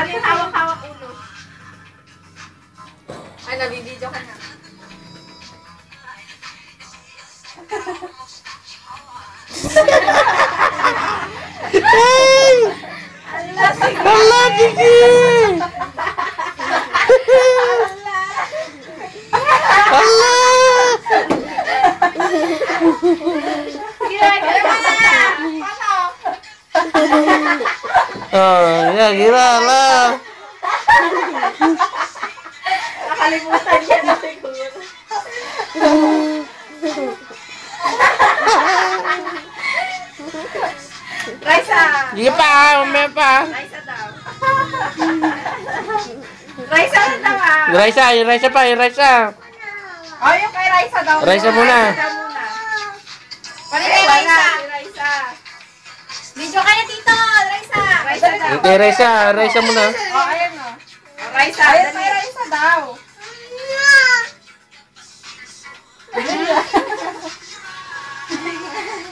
Ano yung hawak-hawak ulo? Ay, nabibidyo ka na. Allah, Kiki! Allah! Oh, ya gila lah. Nakalimutan niya na siguro. Raisa! Sige pa, umay pa. Raisa daw. Raisa na daw ah. Raisa pa, Raisa. Oh, yung kay Raisa daw. Raisa muna. Raisa muna. Pari kay Raisa. Video ka na, Tito. Raisa. Raisa daw. Ito, Raisa muna. Oh, ayan o. Raisa. Ayan kay Raisa daw.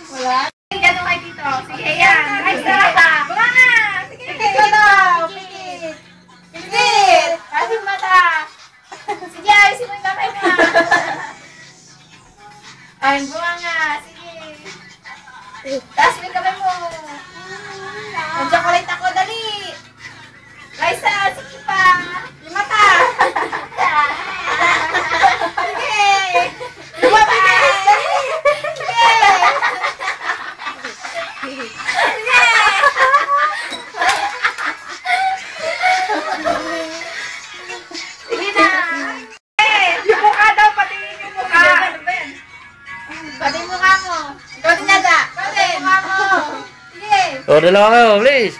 Wala. Ganun kay Tito. Sige, yan. Raisa. Bunga nga. Sige, Tito daw. Pilit. Pilit. Kasing mata. Sige, ayusin mo yung kamay mo. Ay, bunga nga. Sige. Taas mo yung kamay mo. Mag-chocolate ako, dali. Raisa, sige pa. Yung mata. Sige. Lumabigay. Dali. Sige. Sige. Sige na. Yung mukha daw, patingin yung mukha. Patingin mukha mo. Ikaw din nada. Patingin mukha mo. Sige. Oh, dalawa kayo, please.